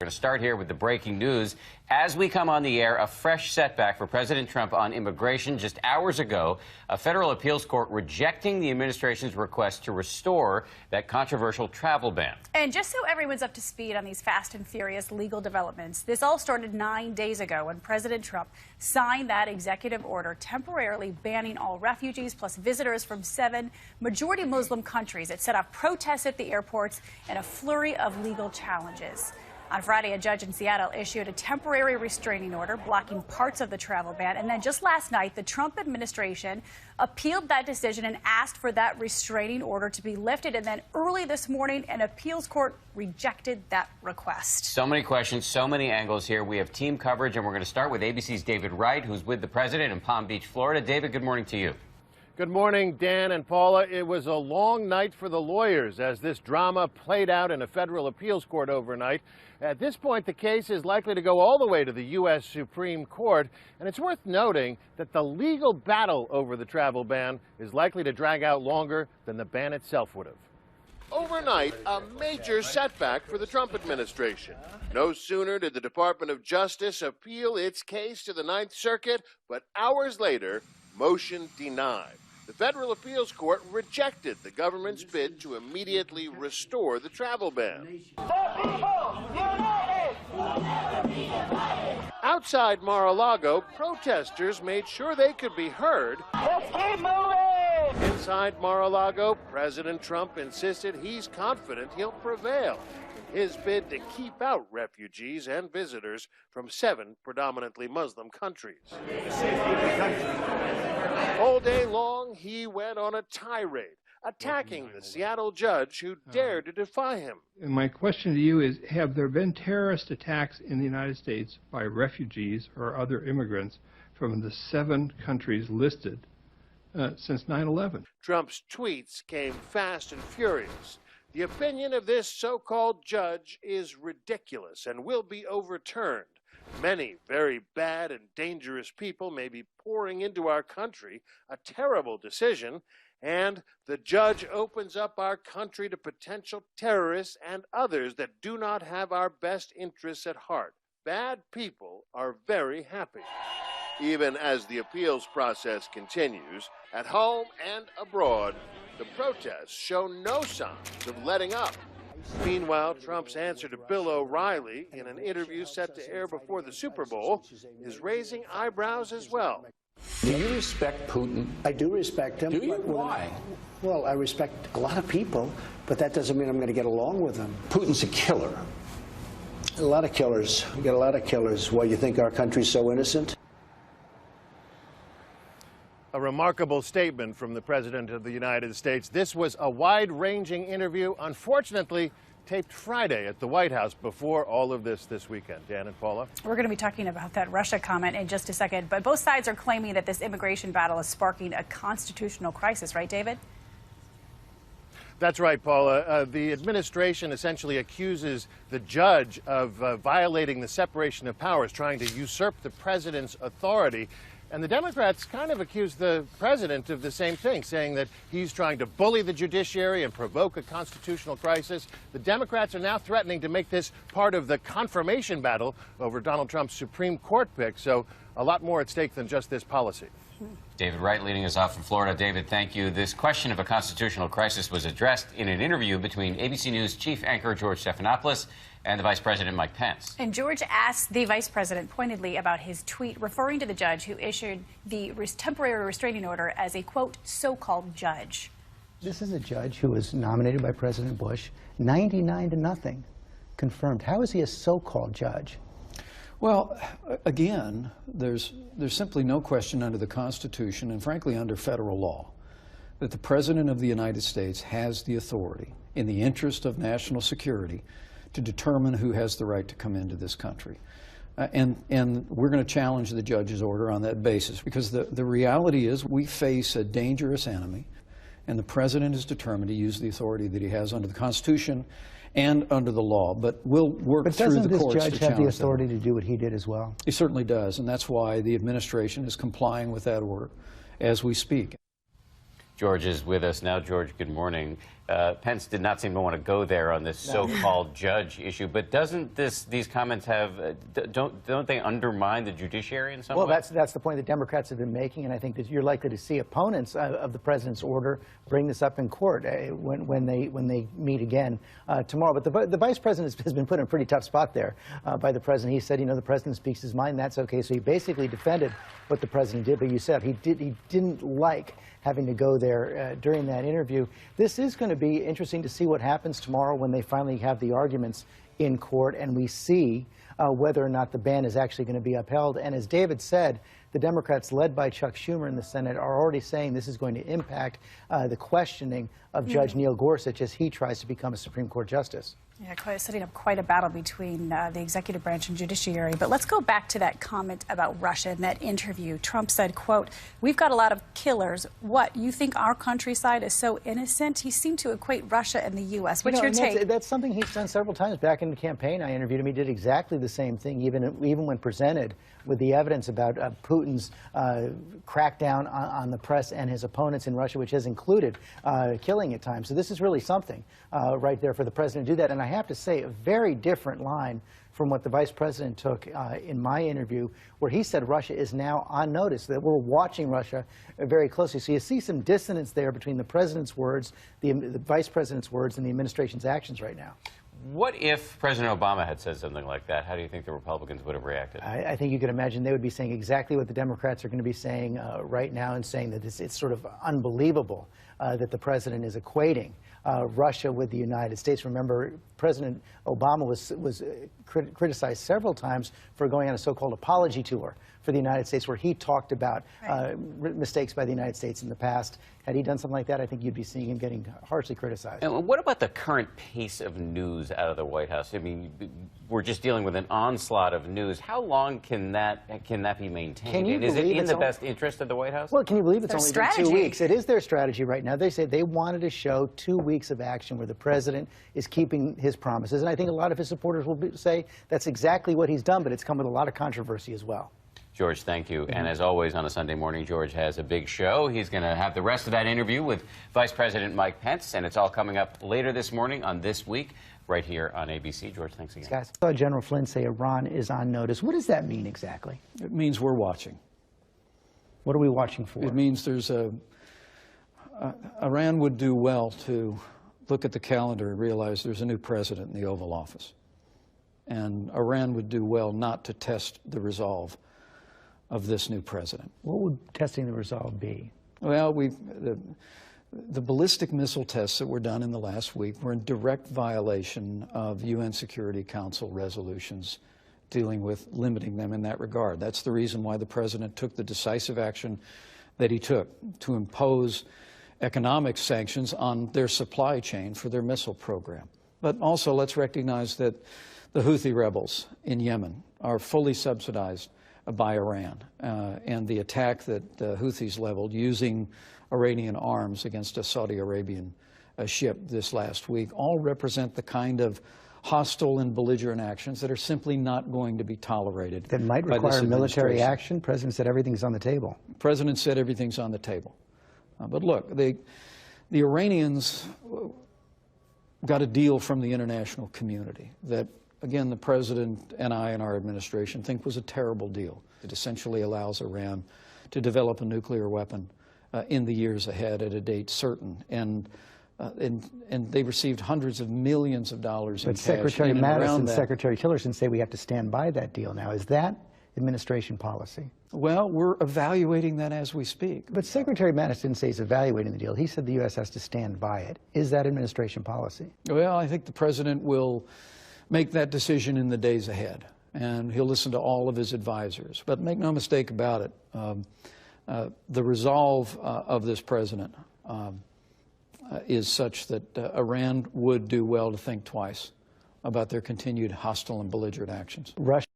We're going to start here with the breaking news. As we come on the air, a fresh setback for President Trump on immigration. Just hours ago, a federal appeals court rejecting the administration's request to restore that controversial travel ban. And just so everyone's up to speed on these fast and furious legal developments, this all started 9 days ago when President Trump signed that executive order temporarily banning all refugees plus visitors from 7 majority Muslim countries. It set off protests at the airports and a flurry of legal challenges. On Friday, a judge in Seattle issued a temporary restraining order blocking parts of the travel ban. And then just last night, the Trump administration appealed that decision and asked for that restraining order to be lifted. And then early this morning, an appeals court rejected that request. So many questions, so many angles here. We have team coverage, and we're going to start with ABC's David Wright, who's with the president in Palm Beach, Florida. David, good morning to you. Good morning, Dan and Paula. It was a long night for the lawyers as this drama played out in a federal appeals court overnight. At this point, the case is likely to go all the way to the U.S. Supreme Court, and it's worth noting that the legal battle over the travel ban is likely to drag out longer than the ban itself would have. Overnight, a major setback for the Trump administration. No sooner did the Department of Justice appeal its case to the Ninth Circuit, but hours later, motion denied. The federal appeals court rejected the government's bid to immediately restore the travel ban. Outside Mar-a-Lago, protesters made sure they could be heard. Let's keep moving! Inside Mar-a-Lago, President Trump insisted he's confident he'll prevail in his bid to keep out refugees and visitors from 7 predominantly Muslim countries. All day long, he went on a tirade, attacking the Seattle judge who dared to defy him. And my question to you is, have there been terrorist attacks in the United States by refugees or other immigrants from the 7 countries listed since 9/11? Trump's tweets came fast and furious. The opinion of this so-called judge is ridiculous and will be overturned. Many very bad and dangerous people may be pouring into our country, a terrible decision, and the judge opens up our country to potential terrorists and others that do not have our best interests at heart. Bad people are very happy. Even as the appeals process continues, at home and abroad, the protests show no signs of letting up. Meanwhile, Trump's answer to Bill O'Reilly in an interview set to air before the Super Bowl is raising eyebrows as well. Do you respect Putin? I do respect him. Do you? Why? Well, I respect a lot of people, but that doesn't mean I'm going to get along with them. Putin's a killer. A lot of killers. We got a lot of killers. Why, you think our country's so innocent? A remarkable statement from the President of the United States. This was a wide-ranging interview, unfortunately taped Friday at the White House before all of this weekend. Dan and Paula? We're going to be talking about that Russia comment in just a second, but both sides are claiming that this immigration battle is sparking a constitutional crisis, right, David? That's right, Paula. The administration essentially accuses the judge of violating the separation of powers, trying to usurp the president's authority. And the Democrats kind of accuse the president of the same thing, saying that he's trying to bully the judiciary and provoke a constitutional crisis. The Democrats are now threatening to make this part of the confirmation battle over Donald Trump's Supreme Court pick. So a lot more at stake than just this policy. David Wright leading us off from Florida. David, thank you. This question of a constitutional crisis was addressed in an interview between ABC News chief anchor George Stephanopoulos and the Vice President Mike Pence. And George asked the Vice President pointedly about his tweet referring to the judge who issued the temporary restraining order as a, quote, so-called judge. This is a judge who was nominated by President Bush, 99-0, confirmed. How is he a so-called judge? Well, again, there's simply no question under the Constitution and, frankly, under federal law that the President of the United States has the authority, in the interest of national security, to determine who has the right to come into this country. And we're going to challenge the judge's order on that basis, because the reality is we face a dangerous enemy, and the President is determined to use the authority that he has under the Constitution and under the law. But we'll work through the courts to challenge that. But doesn't this judge have the authority to do what he did as well? He certainly does, and that's why the administration is complying with that order as we speak. George is with us now. George, good morning. Pence did not seem to want to go there on this so-called judge issue. But doesn't these comments have don't they undermine the judiciary in some way? Well, that's the point that Democrats have been making, and I think that you're likely to see opponents of the president's order bring this up in court when they meet again tomorrow. But the vice president has been put in a pretty tough spot there by the president. He said, you know, the president speaks his mind. That's okay. So he basically defended what the president did. But you said he didn't like having to go there during that interview. This is going to be interesting to see what happens tomorrow when they finally have the arguments in court and we see whether or not the ban is actually going to be upheld. And as David said, the Democrats, led by Chuck Schumer in the Senate, are already saying this is going to impact the questioning of Judge Neil Gorsuch as he tries to become a Supreme Court justice. Yeah, setting up quite a battle between the executive branch and judiciary. But let's go back to that comment about Russia in that interview. Trump said, quote, "We've got a lot of killers. What, you think our countryside is so innocent?" He seemed to equate Russia and the U.S. What's your take? That's something he's done several times. Back in the campaign, I interviewed him. He did exactly the same thing, even when presented with the evidence about Putin's crackdown on the press and his opponents in Russia, which has included killing at times. So this is really something right there for the president to do that. And I have to say, a very different line from what the vice president took in my interview, where he said Russia is now on notice, that we're watching Russia very closely. So you see some dissonance there between the president's words, the vice president's words, and the administration's actions right now. What if President Obama had said something like that? How do you think the Republicans would have reacted? I think you could imagine they would be saying exactly what the Democrats are going to be saying right now, and saying that it's sort of unbelievable that the president is equating Russia with the United States. Remember, President Obama was criticized several times for going on a so-called apology tour for the United States, where he talked about mistakes by the United States in the past. Had he done something like that, I think you'd be seeing him getting harshly criticized. And what about the current pace of news out of the White House? I mean, we're just dealing with an onslaught of news. How long can that be maintained? And is it in the best interest of the White House? Well, can you believe it's only been 2 weeks? It is their strategy right now. They say they wanted to show 2 weeks of action where the president is keeping his promises. And I think a lot of his supporters will say that's exactly what he's done, but it's come with a lot of controversy as well. George, thank you. And as always on a Sunday morning, George has a big show. He's going to have the rest of that interview with Vice President Mike Pence, and it's all coming up later this morning on This Week, right here on ABC. George, thanks again. Guys, I saw General Flynn say Iran is on notice. What does that mean exactly? It means we're watching. What are we watching for? It means there's Iran would do well to look at the calendar and realize there's a new president in the Oval Office. And Iran would do well not to test the resolve of this new president. What would testing the resolve be? Well, the ballistic missile tests that were done in the last week were in direct violation of UN Security Council resolutions dealing with limiting them in that regard. That's the reason why the president took the decisive action that he took to impose economic sanctions on their supply chain for their missile program. But also, let's recognize that the Houthi rebels in Yemen are fully subsidized by Iran, and the attack that the Houthis leveled using Iranian arms against a Saudi Arabian ship this last week all represent the kind of hostile and belligerent actions that are simply not going to be tolerated. That might require military action. The president said everything's on the table. The president said everything's on the table. But look, the Iranians got a deal from the international community that, again, the president and I and our administration think was a terrible deal. It essentially allows Iran to develop a nuclear weapon in the years ahead at a date certain. And they received hundreds of millions of dollars in cash. But Secretary Mattis and Secretary Tillerson say we have to stand by that deal now. Is that administration policy? Well, we're evaluating that as we speak. But Secretary Mattis didn't say he's evaluating the deal. He said the U.S. has to stand by it. Is that administration policy? Well, I think the president will make that decision in the days ahead, and he'll listen to all of his advisors. But make no mistake about it, the resolve of this president is such that Iran would do well to think twice about their continued hostile and belligerent actions. Russia.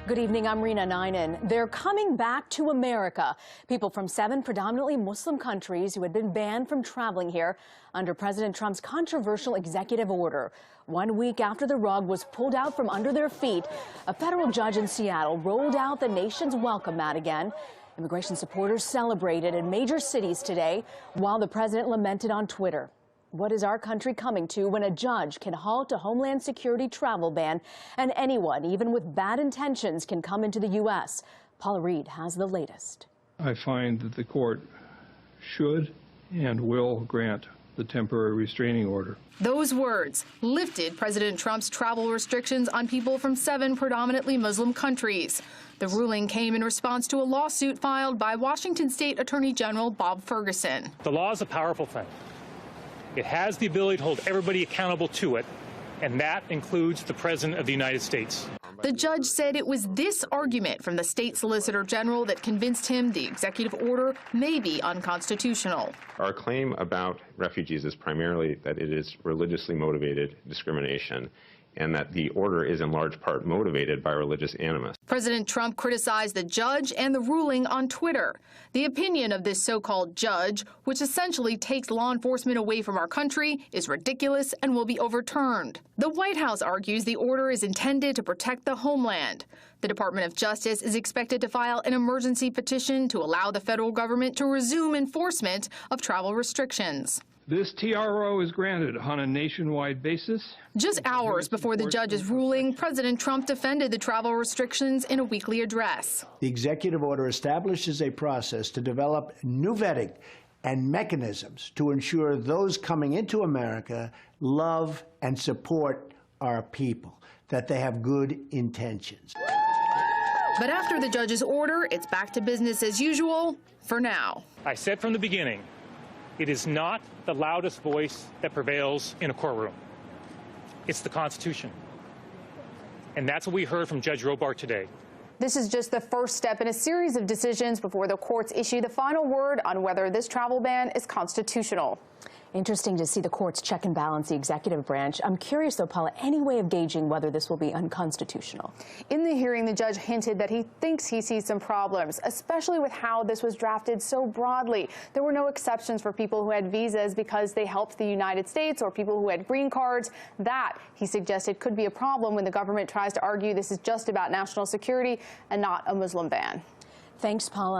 Good evening, I'm Rena Ninen. They're coming back to America. People from 7 predominantly Muslim countries who had been banned from traveling here under President Trump's controversial executive order. 1 week after the rug was pulled out from under their feet, a federal judge in Seattle rolled out the nation's welcome mat again. Immigration supporters celebrated in major cities today while the president lamented on Twitter. What is our country coming to when a judge can halt a Homeland Security travel ban and anyone, even with bad intentions, can come into the U.S.? Paula Reed has the latest. I find that the court should and will grant the temporary restraining order. Those words lifted President Trump's travel restrictions on people from 7 predominantly Muslim countries. The ruling came in response to a lawsuit filed by Washington State Attorney General Bob Ferguson. The law is a powerful thing. It has the ability to hold everybody accountable to it, and that includes the President of the United States. The judge said it was this argument from the state solicitor general that convinced him the executive order may be unconstitutional. Our claim about refugees is primarily that it is religiously motivated discrimination, and that the order is in large part motivated by religious animus. President Trump criticized the judge and the ruling on Twitter. The opinion of this so-called judge, which essentially takes law enforcement away from our country, is ridiculous and will be overturned. The White House argues the order is intended to protect the homeland. The Department of Justice is expected to file an emergency petition to allow the federal government to resume enforcement of travel restrictions. This TRO is granted on a nationwide basis. Just hours before the judge's ruling, President Trump defended the travel restrictions in a weekly address. The executive order establishes a process to develop new vetting and mechanisms to ensure those coming into America love and support our people, that they have good intentions. But after the judge's order, it's back to business as usual for now. I said from the beginning, it is not the loudest voice that prevails in a courtroom. It's the Constitution. And that's what we heard from Judge Robart today. This is just the first step in a series of decisions before the courts issue the final word on whether this travel ban is constitutional. Interesting to see the courts check and balance the executive branch. I'm curious, though, Paula, any way of gauging whether this will be unconstitutional? In the hearing, the judge hinted that he thinks he sees some problems, especially with how this was drafted so broadly. There were no exceptions for people who had visas because they helped the United States or people who had green cards. That, he suggested, could be a problem when the government tries to argue this is just about national security and not a Muslim ban. Thanks, Paula.